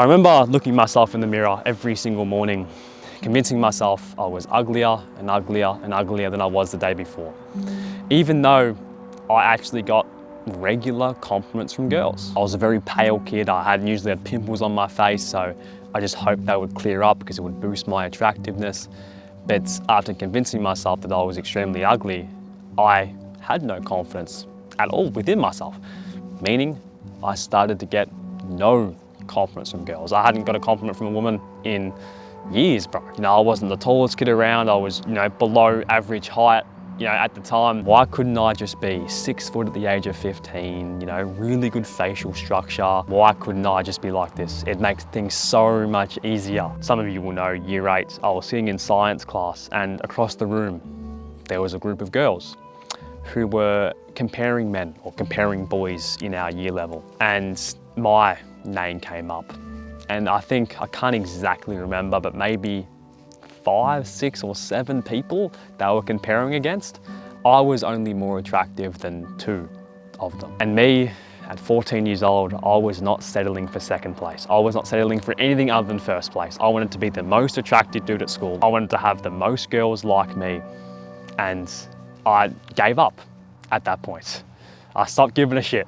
I remember looking myself in the mirror every single morning, convincing myself I was uglier and uglier and uglier than I was the day before. Even though I actually got regular compliments from girls. I was a very pale kid. I usually had pimples on my face, so I just hoped they would clear up because it would boost my attractiveness. But after convincing myself that I was extremely ugly, I had no confidence at all within myself, meaning I started to get no compliments from girls. I hadn't got a compliment from a woman in years, bro. I wasn't the tallest kid around. I was, below average height, at the time. Why couldn't I just be 6 foot at the age of 15, really good facial structure? Why couldn't I just be like this? It makes things so much easier. Some of you will know, year 8, I was sitting in science class and across the room, there was a group of girls who were comparing men or comparing boys in our year level. And my name came up. And I can't exactly remember, but maybe 5, 6 or 7 people they were comparing against. I was only more attractive than 2 of them. And me, at 14 years old, I was not settling for second place. I was not settling for anything other than first place. I wanted to be the most attractive dude at school. I wanted to have the most girls like me. And I gave up at that point. I stopped giving a shit.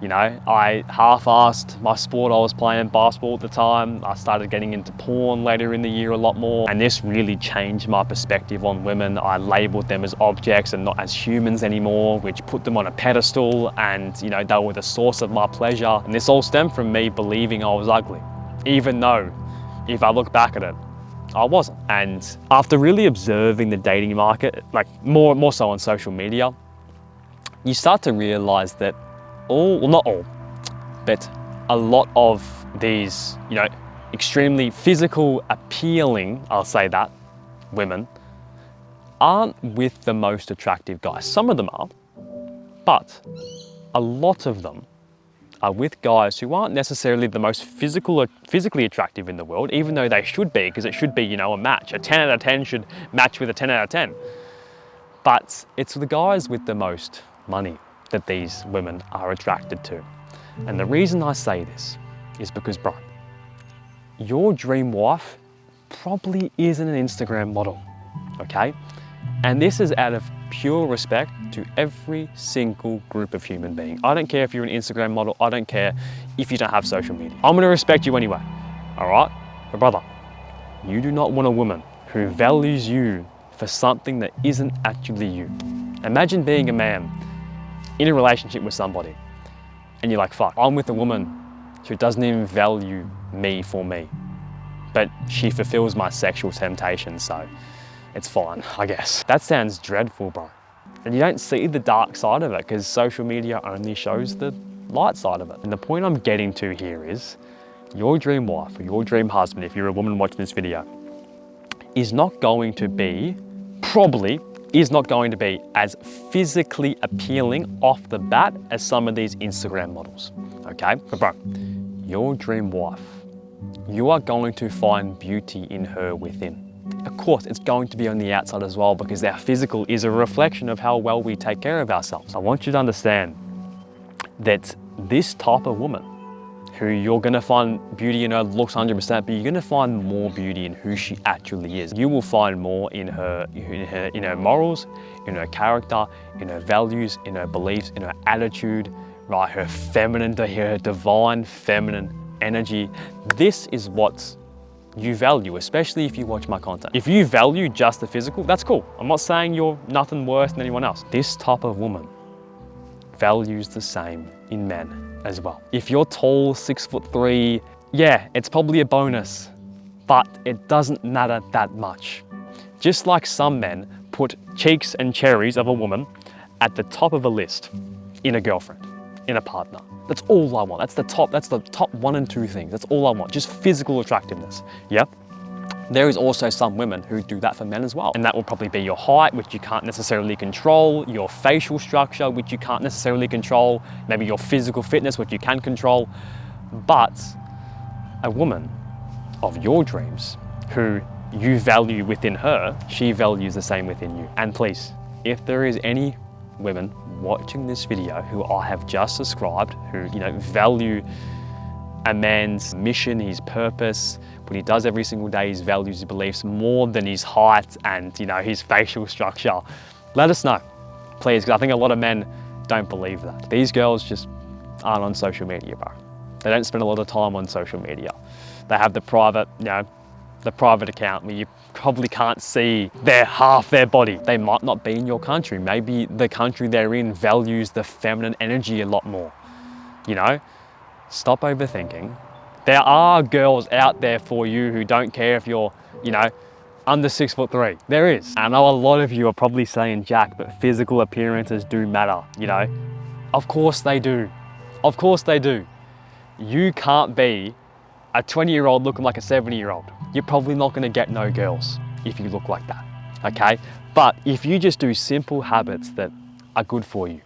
I half-assed my sport. I was playing basketball at the time. I started getting into porn later in the year a lot more. And this really changed my perspective on women. I labeled them as objects and not as humans anymore, which put them on a pedestal, and they were the source of my pleasure. And this all stemmed from me believing I was ugly, even though if I look back at it, I wasn't. And after really observing the dating market, like more so on social media, you start to realize that not all, but a lot of these, extremely physical, appealing, I'll say that, women aren't with the most attractive guys. Some of them are, but a lot of them are with guys who aren't necessarily the most physically attractive in the world, even though they should be, because it should be, a match. A 10 out of 10 should match with a 10 out of 10. But it's the guys with the most money that these women are attracted to. And the reason I say this is because, bro, your dream wife probably isn't an Instagram model, okay? And this is out of pure respect to every single group of human being. I don't care if you're an Instagram model. I don't care if you don't have social media. I'm gonna respect you anyway, all right? But brother, you do not want a woman who values you for something that isn't actually you. Imagine being a man in a relationship with somebody and you're like, fuck, I'm with a woman who doesn't even value me for me, but she fulfills my sexual temptation, so it's fine, I guess. That sounds dreadful, bro. And you don't see the dark side of it because social media only shows the light side of it. And the point I'm getting to here is your dream wife or your dream husband, if you're a woman watching this video, is not going to be, probably is not going to be as physically appealing off the bat as some of these Instagram models, okay? But bro, your dream wife, you are going to find beauty in her within. Of course, it's going to be on the outside as well because our physical is a reflection of how well we take care of ourselves. I want you to understand that this type of woman, who you're gonna find beauty in her looks 100%, but you're gonna find more beauty in who she actually is. You will find more in her morals, in her character, in her values, in her beliefs, in her attitude, right? Her divine feminine energy. This is what you value, especially if you watch my content. If you value just the physical, that's cool. I'm not saying you're nothing worse than anyone else. This type of woman values the same in men as well. If you're tall, 6'3", yeah, it's probably a bonus, but it doesn't matter that much. Just like some men put cheeks and cherries of a woman at the top of a list in a girlfriend, in a partner. That's all I want. That's the top 1 and 2 things. That's all I want, just physical attractiveness, yeah? There is also some women who do that for men as well. And that will probably be your height, which you can't necessarily control, your facial structure, which you can't necessarily control, maybe your physical fitness, which you can control. But a woman of your dreams who you value within her, she values the same within you. And please, if there is any women watching this video who I have just described, who value a man's mission, his purpose, what he does every single day, his values, his beliefs, more than his height and, you know, his facial structure? Let us know, please, because I think a lot of men don't believe that. These girls just aren't on social media, bro. They don't spend a lot of time on social media. They have the private, you know, the private account where you probably can't see half their body. They might not be in your country. Maybe the country they're in values the feminine energy a lot more. You know, stop overthinking. There are girls out there for you who don't care if you're, you know, under 6'3". There is. I know a lot of you are probably saying, Jack, but physical appearances do matter, you know? Of course they do. Of course they do. You can't be a 20-year-old looking like a 70-year-old. You're probably not gonna get no girls if you look like that, okay? But if you just do simple habits that are good for you,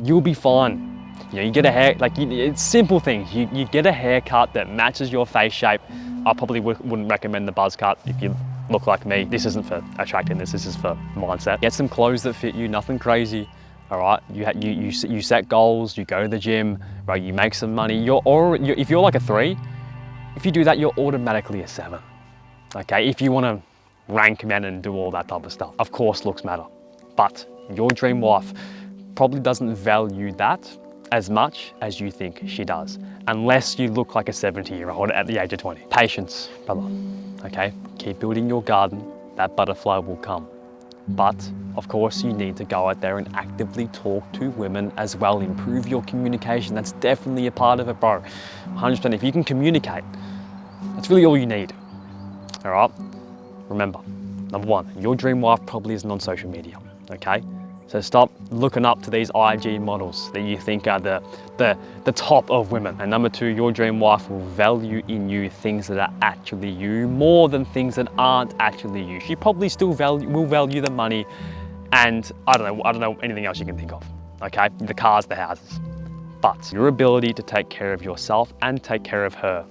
you'll be fine. You know, you get a hair, like it's simple things. You get a haircut that matches your face shape. I probably wouldn't recommend the buzz cut if you look like me. This isn't for attractiveness, this is for mindset. Get some clothes that fit you, nothing crazy. All right, you set goals, you go to the gym, right? You make some money. If you're like a 3, if you do that, you're automatically a 7. Okay, if you want to rank men and do all that type of stuff, of course looks matter. But your dream wife probably doesn't value that as much as you think she does, unless you look like a 70-year-old at the age of 20. Patience, brother. Okay, keep building your garden. That butterfly will come. But of course, you need to go out there and actively talk to women as well. Improve your communication. That's definitely a part of it, bro. 100%. If you can communicate, that's really all you need. All right? Remember, number 1, your dream wife probably isn't on social media, okay? So stop looking up to these IG models that you think are the top of women. And number 2, your dream wife will value in you things that are actually you more than things that aren't actually you. She probably still will value the money and I don't know anything else you can think of, okay? The cars, the houses. But your ability to take care of yourself and take care of her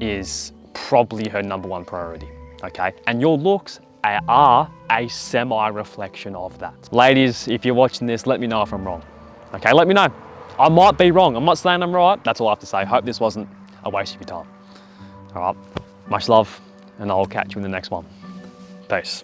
is probably her number 1 priority, okay? And your looks are a semi-reflection of that. Ladies, if you're watching this, let me know if I'm wrong. Okay, let me know. I might be wrong. I'm not saying I'm right. That's all I have to say. Hope this wasn't a waste of your time. All right, much love, and I'll catch you in the next one. Peace.